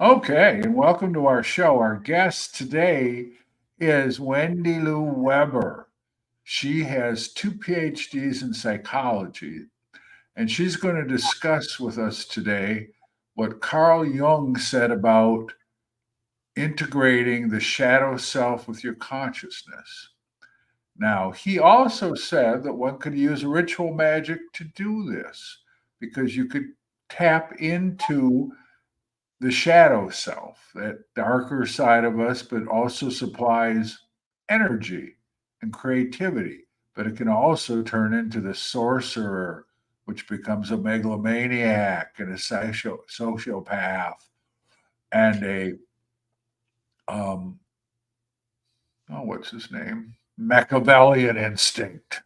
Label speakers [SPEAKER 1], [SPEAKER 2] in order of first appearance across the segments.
[SPEAKER 1] Okay, and welcome to our show. Our guest today is Wendy Lou Weber. She has two PhDs in psychology, and she's going to discuss with us today what Carl Jung said about integrating the shadow self with your consciousness. Now, he also said that one could use ritual magic to do this because you could tap into the shadow self, that darker side of us, but also supplies energy and creativity. But it can also turn into the sorcerer, which becomes a megalomaniac and a sociopath and a, um, oh, what's his name? Machiavellian instinct.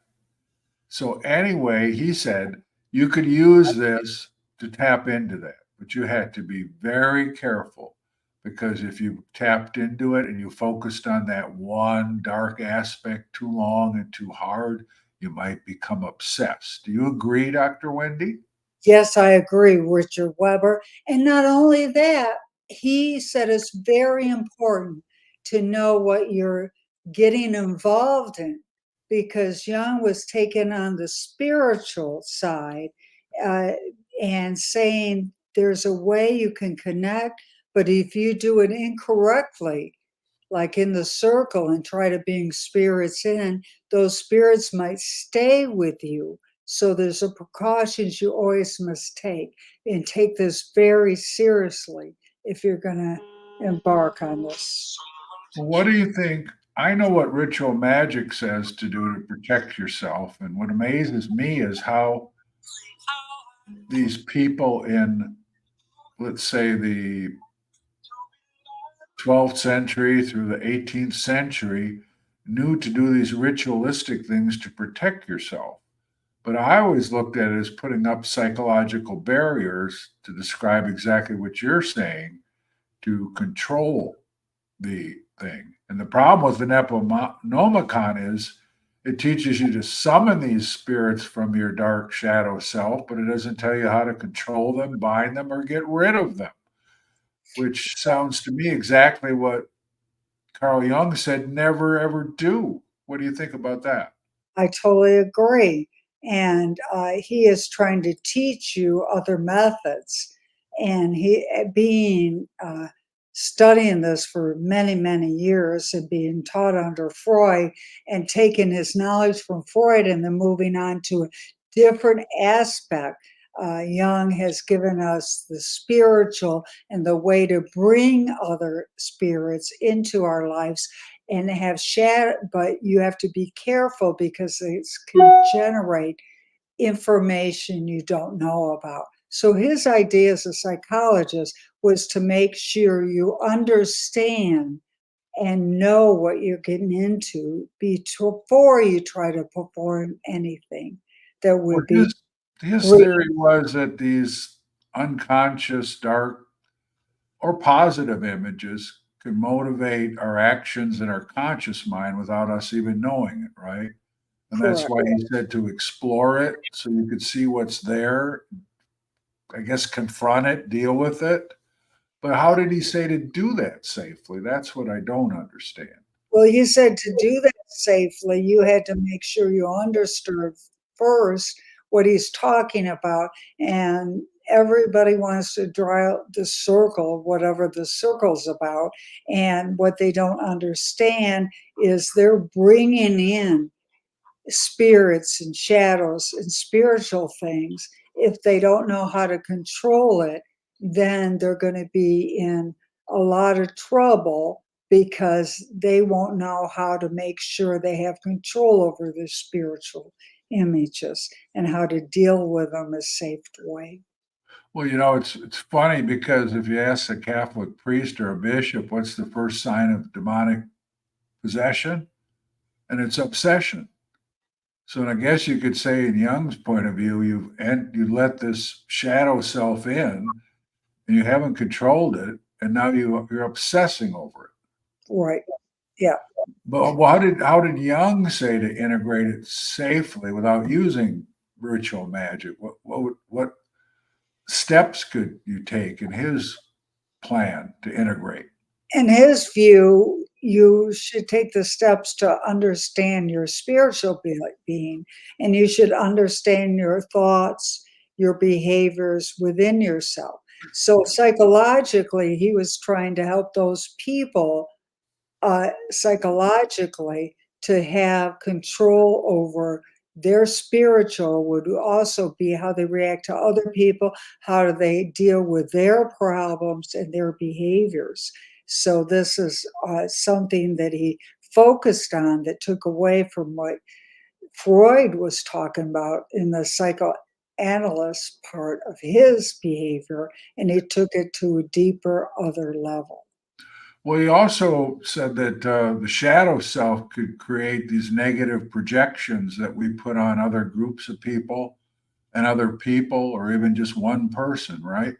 [SPEAKER 1] So, anyway, he said you could use this to tap into that, but you had to be very careful because if you tapped into it and you focused on that one dark aspect too long and too hard, you might become obsessed. Do you agree, Dr. Wendy?
[SPEAKER 2] Yes, I agree, Richard Weber. And not only that, he said it's very important to know what you're getting involved in because Jung was taken on the spiritual side uh, and saying there's a way you can connect, but if you do it incorrectly, like in the circle and try to bring spirits in, those spirits might stay with you. So there's a precautions you always must take and take this very seriously if you're going to embark on this.
[SPEAKER 1] Well, what do you think? I know what ritual magic says to do to protect yourself. And what amazes me is how these people in, let's say, the 12th century through the 18th century knew to do these ritualistic things to protect yourself. But I always looked at it as putting up psychological barriers to describe exactly what you're saying to control the thing. And the problem with the Necronomicon is it teaches you to summon these spirits from your dark shadow self, but it doesn't tell you how to control them, bind them, or get rid of them, which sounds to me exactly what Carl Jung said never ever do. What do you think about that?
[SPEAKER 2] I totally agree. And he is trying to teach you other methods. And he, being studying this for many, many years and being taught under Freud and taking his knowledge from Freud and then moving on to a different aspect. Jung has given us the spiritual and the way to bring other spirits into our lives and have shadow, but you have to be careful because it can generate information you don't know about. So his idea as a psychologist was to make sure you understand and know what you're getting into before you try to perform anything that
[SPEAKER 1] Well,
[SPEAKER 2] would be
[SPEAKER 1] his
[SPEAKER 2] great.
[SPEAKER 1] theory was that these unconscious, dark, or positive images can motivate our actions in our conscious mind without us even knowing it, right? And that's
[SPEAKER 2] Correct.
[SPEAKER 1] why he said to explore it so you could see what's there, I guess confront it, deal with it. But how did he say to do that safely? That's what I don't understand.
[SPEAKER 2] Well, you said to do that safely, you had to make sure you understood first what he's talking about. And everybody wants to draw out the circle, whatever the circle's about. And what they don't understand is they're bringing in spirits and shadows and spiritual things. If they don't know how to control it, then they're going to be in a lot of trouble because they won't know how to make sure they have control over their spiritual images and how to deal with them a safe way.
[SPEAKER 1] Well, it's funny because if you ask a Catholic priest or a bishop, what's the first sign of demonic possession? And it's obsession. So I guess you could say, in Jung's point of view, you let this shadow self in, and you haven't controlled it, and now you're obsessing over it.
[SPEAKER 2] Right. Yeah.
[SPEAKER 1] But how did Jung say to integrate it safely without using ritual magic? What steps could you take in his plan to integrate.
[SPEAKER 2] In his view, you should take the steps to understand your spiritual being, and you should understand your thoughts, your behaviors within yourself. So psychologically, he was trying to help those people psychologically to have control over their spiritual would also be how they react to other people, how do they deal with their problems and their behaviors. So this is something that he focused on that took away from what Freud was talking about in the psychoanalyst part of his behavior, and he took it to a deeper other level.
[SPEAKER 1] Well, he also said that the shadow self could create these negative projections that we put on other groups of people and other people, or even just one person, right?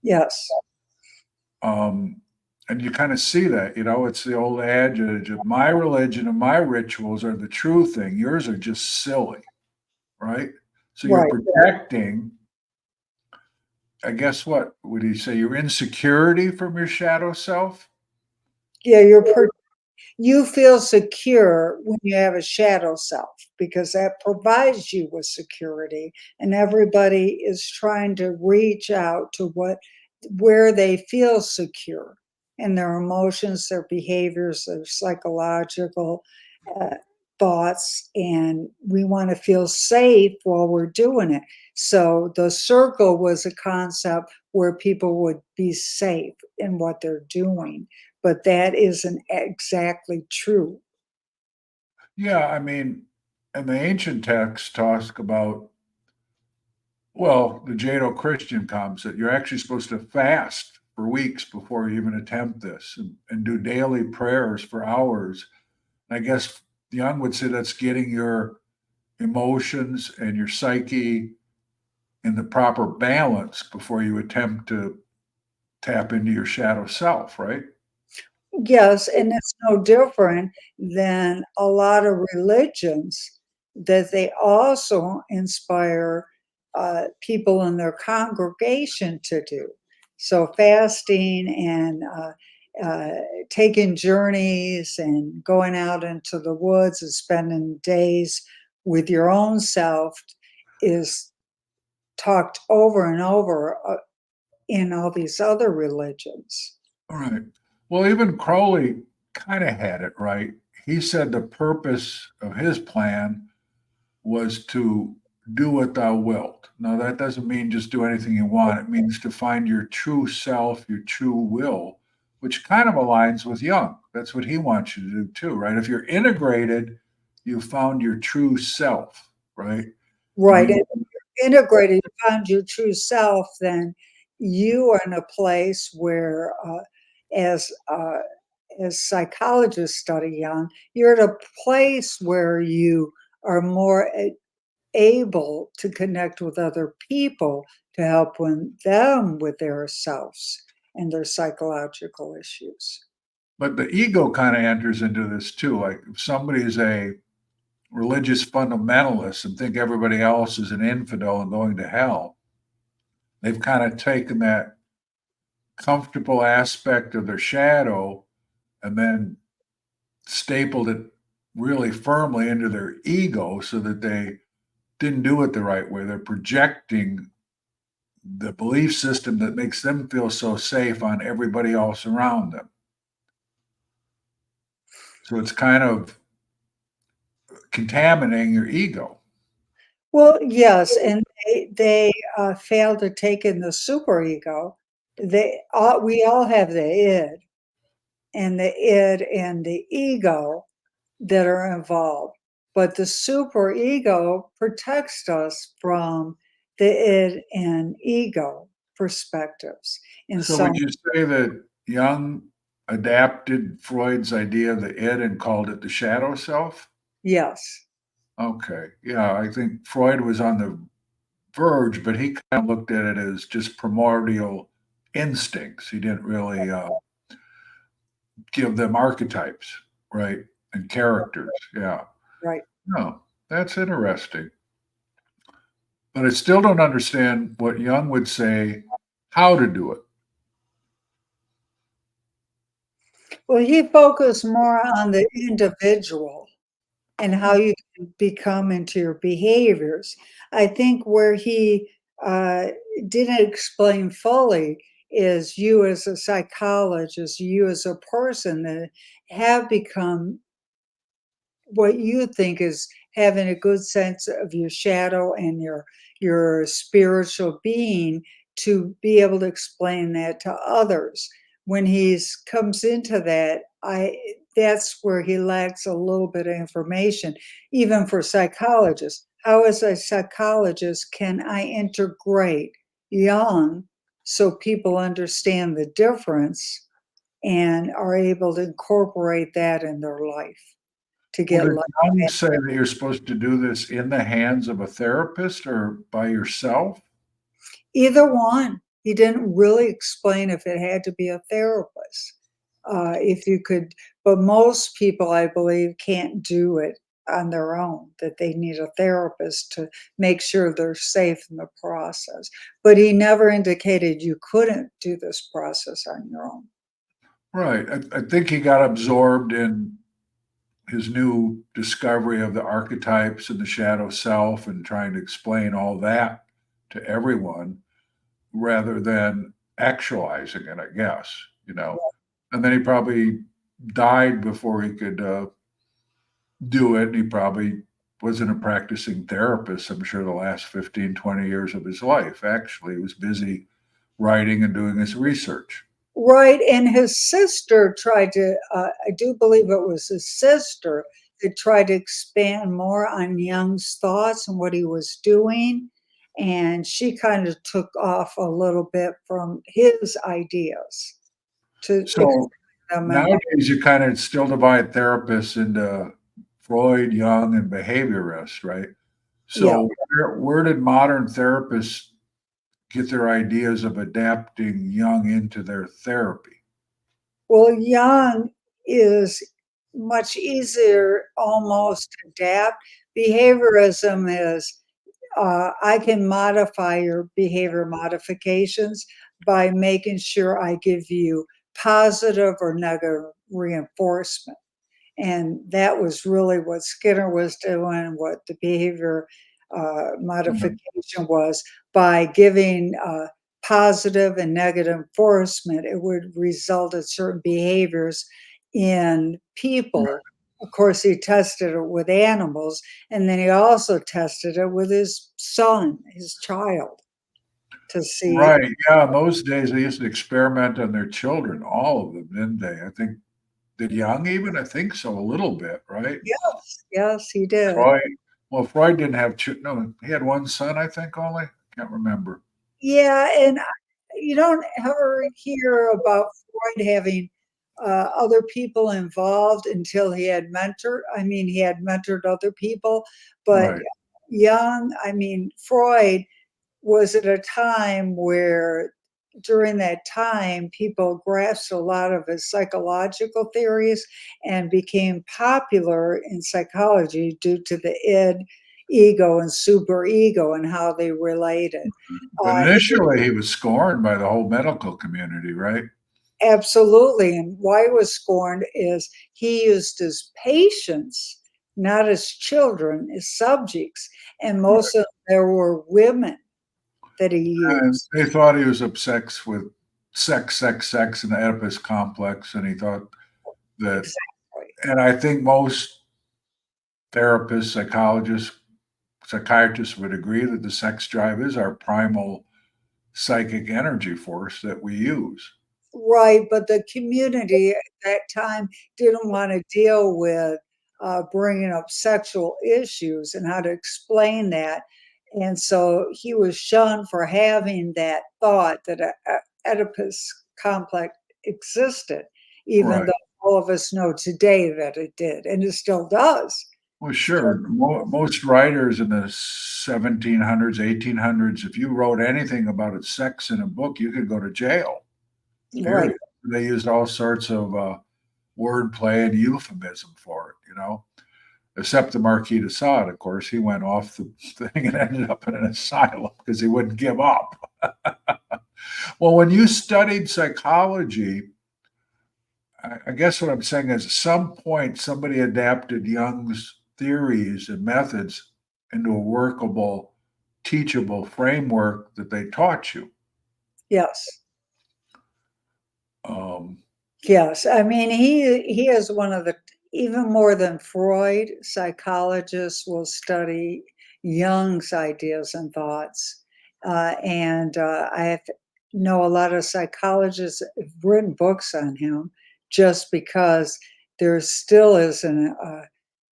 [SPEAKER 2] Yes.
[SPEAKER 1] And you kind of see that, it's the old adage of my religion and my rituals are the true thing. Yours are just silly, right? So you're
[SPEAKER 2] Right.
[SPEAKER 1] projecting, I guess what would he say, your insecurity from your shadow self?
[SPEAKER 2] Yeah, you feel secure when you have a shadow self because that provides you with security, and everybody is trying to reach out to where they feel secure in their emotions, their behaviors, their psychological uh, thoughts, and we want to feel safe while we're doing it. So the circle was a concept where people would be safe in what they're doing, but that isn't exactly true.
[SPEAKER 1] Yeah, I mean, and the ancient texts talk about, well, the Judeo-Christian concept, you're actually supposed to fast for weeks before you even attempt this and do daily prayers for hours. And I guess Jung would say that's getting your emotions and your psyche in the proper balance before you attempt to tap into your shadow self, right?
[SPEAKER 2] Yes, and it's no different than a lot of religions that they also inspire people in their congregation to do. So fasting and taking journeys and going out into the woods and spending days with your own self is talked over and over in all these other religions.
[SPEAKER 1] All right. Well, even Crowley kind of had it right. He said the purpose of his plan was to do what thou wilt. Now, that doesn't mean just do anything you want. It means to find your true self, your true will, which kind of aligns with Jung. That's what he wants you to do too, right? If you're integrated, you found your true self, right? And
[SPEAKER 2] Right.
[SPEAKER 1] you,
[SPEAKER 2] And if you're integrated, you find your true self, then you are in a place where, as uh, as psychologists study Jung, you're at a place where you are more able to connect with other people to help them with their selves and their psychological issues.
[SPEAKER 1] but the ego kind of enters into this too. Like if somebody is a religious fundamentalist and think everybody else is an infidel and going to hell, they've kind of taken that comfortable aspect of their shadow and then stapled it really firmly into their ego so that they didn't do it the right way. They're projecting the belief system that makes them feel so safe on everybody else around them. So it's kind of contaminating your ego.
[SPEAKER 2] Well, yes, and they fail to take in the superego. We all have the id and the ego that are involved, but the superego protects us from the id and ego perspectives. And
[SPEAKER 1] So
[SPEAKER 2] so,
[SPEAKER 1] would you say that Jung adapted Freud's idea of the id and called it the shadow self?
[SPEAKER 2] yes,
[SPEAKER 1] Okay. Yeah, I think Freud was on the verge, but he kind of looked at it as just primordial instincts. He didn't really give them archetypes, right? And characters. Yeah.
[SPEAKER 2] right.
[SPEAKER 1] No, that's interesting. But I still don't understand what Jung would say how to do it.
[SPEAKER 2] Well, he focused more on the individual and how you can become into your behaviors. I think where he uh, didn't explain fully is you as a psychologist, you as a person that have become what you think is having a good sense of your shadow and your spiritual being to be able to explain that to others. When he's comes into that, I that's where he lacks a little bit of information, even for psychologists. How as a psychologist can I integrate Jung so people understand the difference and are able to incorporate that in their life to
[SPEAKER 1] Well,
[SPEAKER 2] get
[SPEAKER 1] did
[SPEAKER 2] like
[SPEAKER 1] Jung say that you're supposed to do this in the hands of a therapist or by yourself?
[SPEAKER 2] either one. He didn't really explain if it had to be a therapist. If you could, but most people, I believe, can't do it on their own, that they need a therapist to make sure they're safe in the process. But he never indicated you couldn't do this process on your own.
[SPEAKER 1] Right. I think he got absorbed in his new discovery of the archetypes and the shadow self and trying to explain all that to everyone rather than actualizing it, I guess, you know. And then he probably died before he could do it. And he probably wasn't a practicing therapist, I'm sure, the last 15, 20 years of his life. Actually, he was busy writing and doing his research.
[SPEAKER 2] Right, and his sister tried to, I do believe it was his sister that tried to expand more on Jung's thoughts and what he was doing, and she kind of took off a little bit from his ideas to explain
[SPEAKER 1] So
[SPEAKER 2] them and
[SPEAKER 1] nowadays, you kind of still divide therapists into Freud, Jung, and behaviorists, right?
[SPEAKER 2] yeah.
[SPEAKER 1] So where did modern therapists get their ideas of adapting Jung into their therapy?
[SPEAKER 2] Well, Jung is much easier almost to adapt. Behaviorism is I can modify your behavior modifications by making sure I give you positive or negative reinforcement. And that was really what Skinner was doing, what the behavior
[SPEAKER 1] Mhm.
[SPEAKER 2] modification was by giving positive and negative enforcement, it would result in certain behaviors in people. Of course, he tested it with animals, and then he also tested it with his son, his child, to see.
[SPEAKER 1] Right. Yeah. In those days, they used to experiment on their children, all of them, didn't they? I think, did Jung even? I think so, a little bit, right?
[SPEAKER 2] Yes, yes, he did.
[SPEAKER 1] Freud. Well, Freud didn't have no, he had one son, I think, only. Can't remember.
[SPEAKER 2] Yeah, and you don't ever hear about Freud having other people involved until he had mentored. I mean, he had mentored other people, but
[SPEAKER 1] Right.
[SPEAKER 2] Jung, I mean, Freud was at a time where during that time people grasped a lot of his psychological theories and became popular in psychology due to the id, ego, and superego and how they related.
[SPEAKER 1] But
[SPEAKER 2] He
[SPEAKER 1] initially, he was scorned by the whole medical community, right?
[SPEAKER 2] absolutely, and why he was scorned is he used his patients, not as children, as subjects, and most of there were women that he
[SPEAKER 1] And
[SPEAKER 2] used.
[SPEAKER 1] they thought he was obsessed with sex, sex, sex, and the Oedipus complex. And he thought that,
[SPEAKER 2] Exactly.
[SPEAKER 1] and I think most therapists, psychologists, psychiatrists would agree that the sex drive is our primal psychic energy force that we use.
[SPEAKER 2] Right, but the community at that time didn't want to deal with bringing up sexual issues and how to explain that. And so he was shunned for having that thought that a Oedipus complex existed, even
[SPEAKER 1] Right.
[SPEAKER 2] though all of us know today that it did, and it still does.
[SPEAKER 1] Well,
[SPEAKER 2] Still
[SPEAKER 1] sure. Most writers in the 1700s, 1800s, if you wrote anything about sex in a book, you could go to jail,
[SPEAKER 2] right.
[SPEAKER 1] period. They used all sorts of wordplay and euphemism for it, except the Marquis de Sade, of course. He went off the thing and ended up in an asylum because he wouldn't give up. Well, when you studied psychology, I guess what I'm saying is at some point somebody adapted Jung's theories and methods into a workable, teachable framework that they taught you.
[SPEAKER 2] Yes.
[SPEAKER 1] Um,
[SPEAKER 2] Yes, I mean, he is one of the, even more than Freud, psychologists will study Jung's ideas and thoughts. I know a lot of psychologists have written books on him just because there still isn't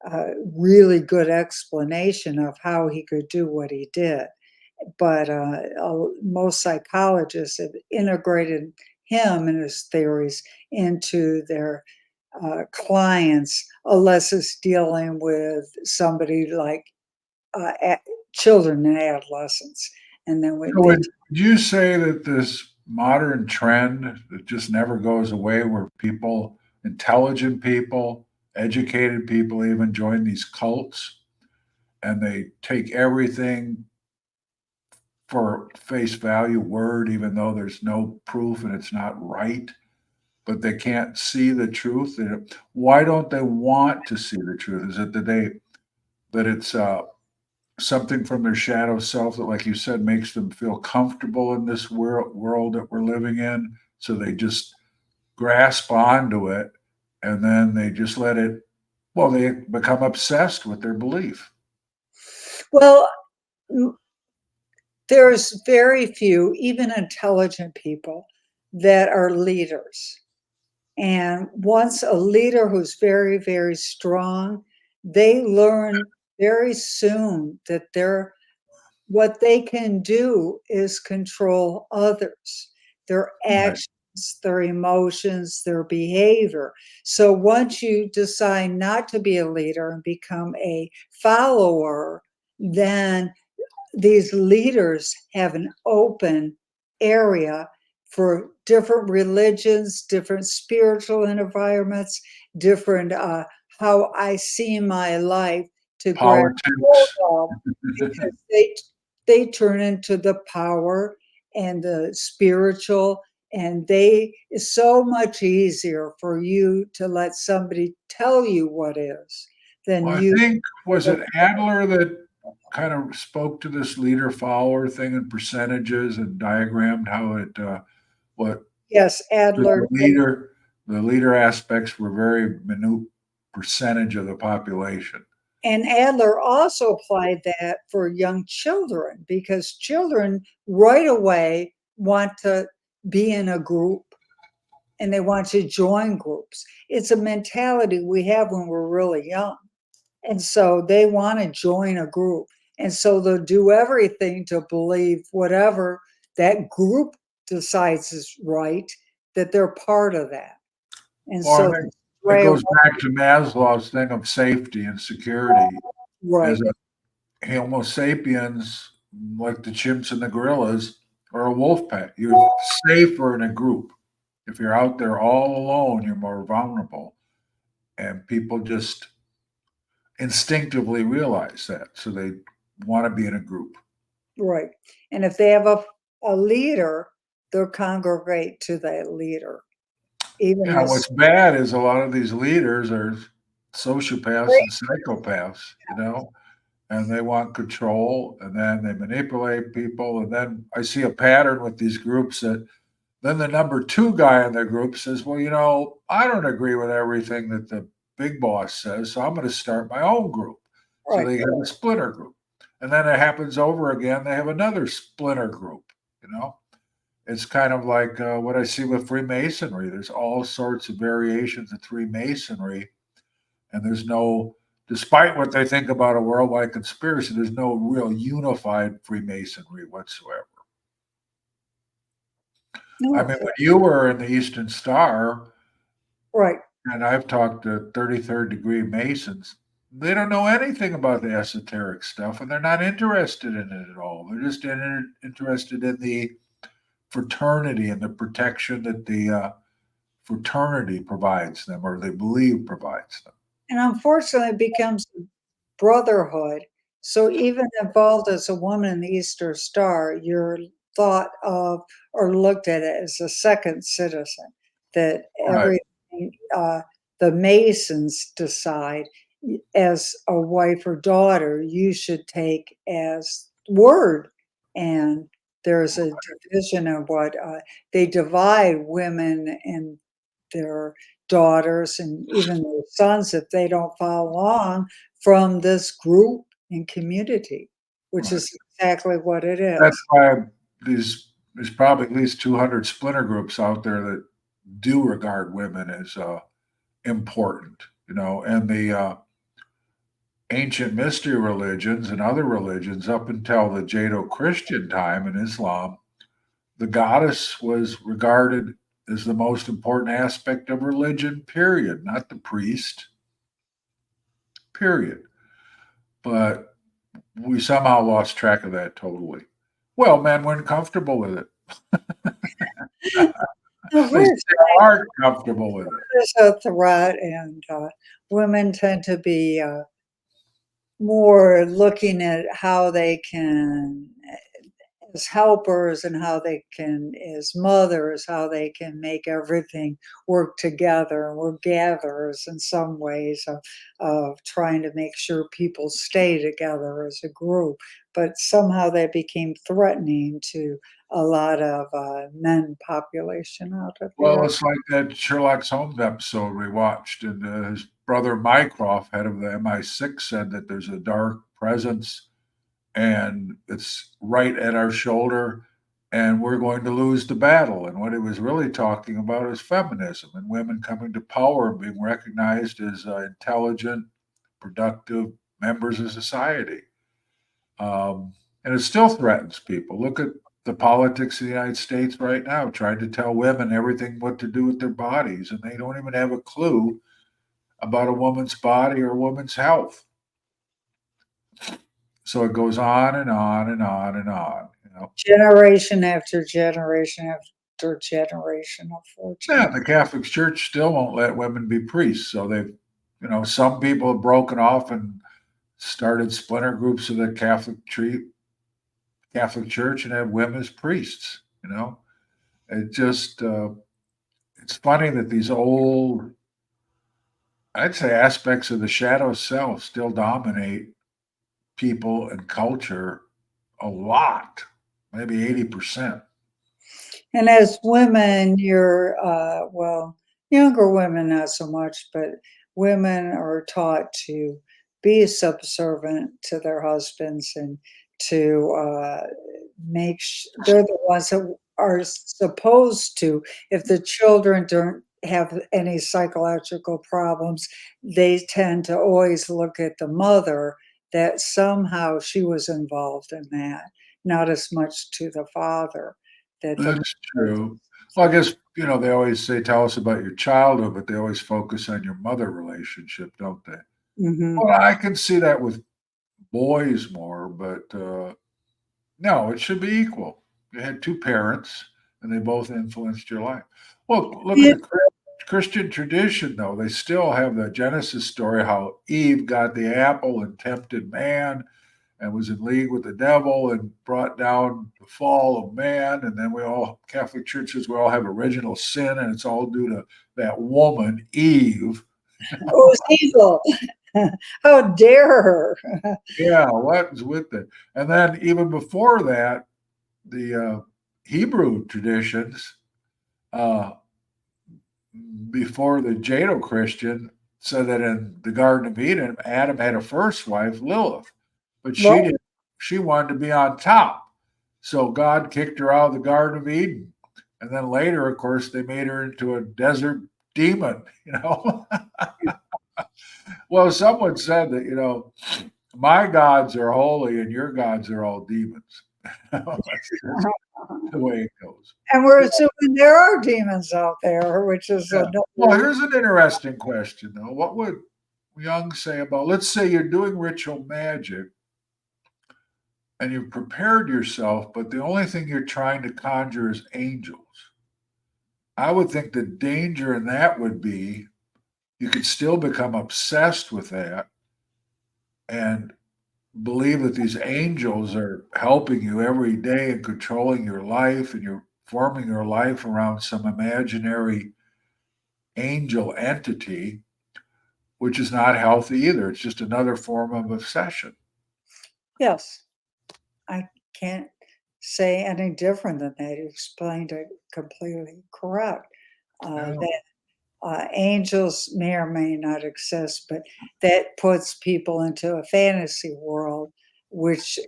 [SPEAKER 2] a really good explanation of how he could do what he did. But most psychologists have integrated him and his theories into their clients, unless it's dealing with somebody like children and adolescents. And then when
[SPEAKER 1] so
[SPEAKER 2] they,
[SPEAKER 1] would you say that this modern trend that just never goes away, where people, intelligent people, educated people even join these cults and they take everything for face value word, even though there's no proof and it's not right, but they can't see the truth. Why don't they want to see the truth? Is it that it's something from their shadow self that, like you said, makes them feel comfortable in this world that we're living in? So they just grasp onto it and then they just let it, well, they become obsessed with their belief.
[SPEAKER 2] well, there's very few, even intelligent people, that are leaders. And once a leader who's very, very strong, they learn very soon that what they can do is control others, their
[SPEAKER 1] Right.
[SPEAKER 2] actions, their emotions, their behavior. So once you decide not to be a leader and become a follower, then these leaders have an open area for different religions, different spiritual environments, different how I see my life to grab hold
[SPEAKER 1] Politics.
[SPEAKER 2] of, because they turn into the power and the spiritual, and they it's so much easier for you to let somebody tell you what is than
[SPEAKER 1] Well, I
[SPEAKER 2] you.
[SPEAKER 1] think, was it Adler that kind of spoke to this leader follower thing in percentages and diagrammed how it, what
[SPEAKER 2] Yes,
[SPEAKER 1] the
[SPEAKER 2] Adler.
[SPEAKER 1] leader, the leader aspects were very minute percentage of the population.
[SPEAKER 2] And Adler also applied that for young children because children right away want to be in a group and they want to join groups. It's a mentality we have when we're really young. And so they want to join a group. And so they'll do everything to believe whatever that group decides is right, that they're part of that. And
[SPEAKER 1] Well, I
[SPEAKER 2] so
[SPEAKER 1] think it
[SPEAKER 2] right away,
[SPEAKER 1] goes back to Maslow's thing of safety and security. As
[SPEAKER 2] right,
[SPEAKER 1] a Homo sapiens, like the chimps and the gorillas, or a wolf pack, you're safer in a group. If you're out there all alone, you're more vulnerable. And people just instinctively realize that. So they want to be in a group.
[SPEAKER 2] right. And if they have a leader, they'll congregate to that leader. Even
[SPEAKER 1] Yeah,
[SPEAKER 2] this
[SPEAKER 1] what's bad is a lot of these leaders are sociopaths and psychopaths, and they want control and then they manipulate people. And then I see a pattern with these groups that then the number two guy in their group says, well, I don't agree with everything that the big boss says, so I'm going to start my own group. So
[SPEAKER 2] right,
[SPEAKER 1] they have a splinter group. And then it happens over again. They have another splinter group, you know? It's kind of like what I see with Freemasonry. There's all sorts of variations of Freemasonry, and there's no, despite what they think about a worldwide conspiracy, there's no real unified Freemasonry whatsoever. I
[SPEAKER 2] no,
[SPEAKER 1] mean, when you were in the Eastern Star,
[SPEAKER 2] right,
[SPEAKER 1] and I've talked to 33rd degree Masons, they don't know anything about the esoteric stuff, and they're not interested in it at all. They're just interested in the fraternity and the protection that the fraternity provides them, or they believe provides them.
[SPEAKER 2] and unfortunately it becomes brotherhood. So even involved as a woman in the Easter Star, you're thought of or looked at it as a second citizen, that
[SPEAKER 1] Right.
[SPEAKER 2] uh, the Masons decide as a wife or daughter, you should take as word. And there's a division of what they divide women and their daughters and even their sons if they don't follow along from this group and community, which
[SPEAKER 1] Right.
[SPEAKER 2] is exactly what it
[SPEAKER 1] That's
[SPEAKER 2] is.
[SPEAKER 1] why there's probably at least 200 splinter groups out there that do regard women as important, and the ancient mystery religions and other religions up until the Judeo-Christian time in Islam, the goddess was regarded as the most important aspect of religion, period, not the priest, period. But we somehow lost track of that totally. Well, men weren't comfortable with it.
[SPEAKER 2] Of
[SPEAKER 1] They
[SPEAKER 2] course,
[SPEAKER 1] still aren't comfortable with it.
[SPEAKER 2] there's a threat, and women tend to be more looking at how they can, as helpers, and how they can, as mothers, how they can make everything work together. We're gatherers in some ways of trying to make sure people stay together as a group. But somehow that became threatening to a lot of men population out of
[SPEAKER 1] Well,
[SPEAKER 2] there.
[SPEAKER 1] it's like that Sherlock Holmes episode we watched, and his brother Mycroft, head of the MI6, said that there's a dark presence and it's right at our shoulder, and we're going to lose the battle. And what he was really talking about is feminism and women coming to power and being recognized as intelligent, productive members of society. And it still threatens people. Look at the politics of the United States right now, trying to tell women everything what to do with their bodies, and they don't even have a clue about a woman's body or a woman's health. So it goes on and on and on and on.
[SPEAKER 2] Generation after generation after generation,
[SPEAKER 1] Yeah,
[SPEAKER 2] unfortunately.
[SPEAKER 1] the Catholic Church still won't let women be priests. So some people have broken off and started splinter groups of the Catholic Church and have women as priests. It just it's funny that these old, I'd say, aspects of the shadow self still dominate people and culture a lot, maybe 80%.
[SPEAKER 2] And as women, well, younger women, not so much, but women are taught to be subservient to their husbands and to they're the ones that are supposed to, if the children don't have any psychological problems, they tend to always look at the mother that somehow she was involved in that, not as much to the father that the
[SPEAKER 1] That's true. Well, I guess, they always say, tell us about your childhood, but they always focus on your mother relationship, don't they?
[SPEAKER 2] Mhm.
[SPEAKER 1] Well, I can see that with boys more, but no, it should be equal. You had two parents and they both influenced your life. Well, look at
[SPEAKER 2] Yeah.
[SPEAKER 1] the Christian tradition, though. They still have the Genesis story how Eve got the apple and tempted man and was in league with the devil and brought down the fall of man. And then Catholic churches, we all have original sin, and it's all due to that woman, Eve.
[SPEAKER 2] Oh, it's evil. How dare her?
[SPEAKER 1] Yeah, what's with it? And then even before that, the Hebrew traditions, uh, before the Judeo-Christian, said that in the Garden of Eden, Adam had a first wife, Lilith, but she
[SPEAKER 2] Well,
[SPEAKER 1] didn't. She wanted to be on top, so God kicked her out of the Garden of Eden. And then later, of course, they made her into a desert demon. Well, someone said that my gods are holy and your gods are all demons. That's just the way it goes.
[SPEAKER 2] and we're assuming there are demons out there, which is
[SPEAKER 1] Yeah. Well,
[SPEAKER 2] another.
[SPEAKER 1] here's an interesting question, though. What would Jung say about, let's say you're doing ritual magic and you've prepared yourself, but the only thing you're trying to conjure is angels. I would think the danger in that would be you could still become obsessed with that and believe that these angels are helping you every day and controlling your life, and you're forming your life around some imaginary angel entity, which is not healthy either. It's just another form of obsession.
[SPEAKER 2] Yes, I can't say any different than that. You explained it completely correct.
[SPEAKER 1] Yeah.
[SPEAKER 2] That angels may or may not exist, but that puts people into a fantasy world, which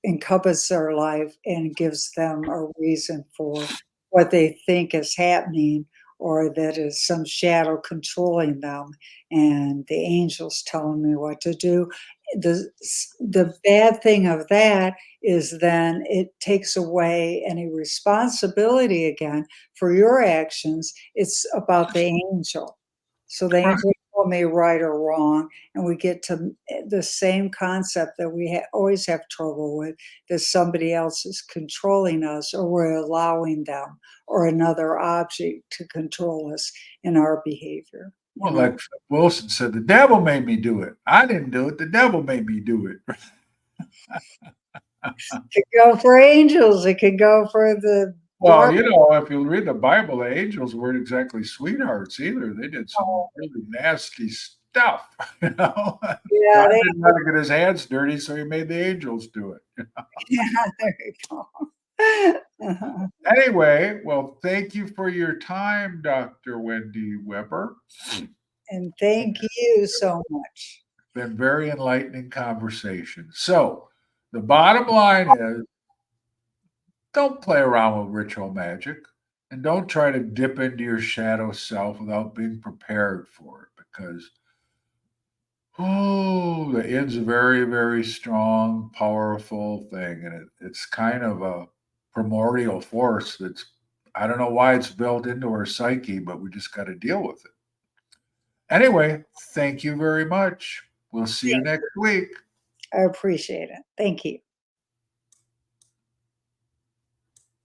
[SPEAKER 2] encompasses their life and gives them a reason for what they think is happening, or that is some shadow controlling them, and the angels telling me what to do. The bad thing of that is then it takes away any responsibility again for your actions. It's about the angel. So the
[SPEAKER 1] Right.
[SPEAKER 2] angel told me right or wrong, and we get to the same concept that we always have trouble with, that somebody else is controlling us, or we're allowing them or another object to control us in our behavior.
[SPEAKER 1] Well, like Wilson said, the devil made me do it. I didn't do it. The devil made me do it.
[SPEAKER 2] It could go for angels. It could go for the
[SPEAKER 1] Well,
[SPEAKER 2] dark.
[SPEAKER 1] if you read the Bible, the angels weren't exactly sweethearts either. They did some really nasty stuff.
[SPEAKER 2] Yeah,
[SPEAKER 1] God
[SPEAKER 2] they,
[SPEAKER 1] didn't want to get his hands dirty, so he made the angels do it.
[SPEAKER 2] yeah, there you go. Uh-huh.
[SPEAKER 1] Anyway, well, thank you for your time, Dr. Wendy Weber.
[SPEAKER 2] And thank you so much.
[SPEAKER 1] Been very enlightening conversation. So the bottom line is don't play around with ritual magic and don't try to dip into your shadow self without being prepared for it because the id's a very, very strong, powerful thing. And it's kind of a primordial force that's, I don't know why it's built into our psyche, but we just got to deal with it. Anyway, thank you very much. We'll see you next week.
[SPEAKER 2] I appreciate it. Thank you.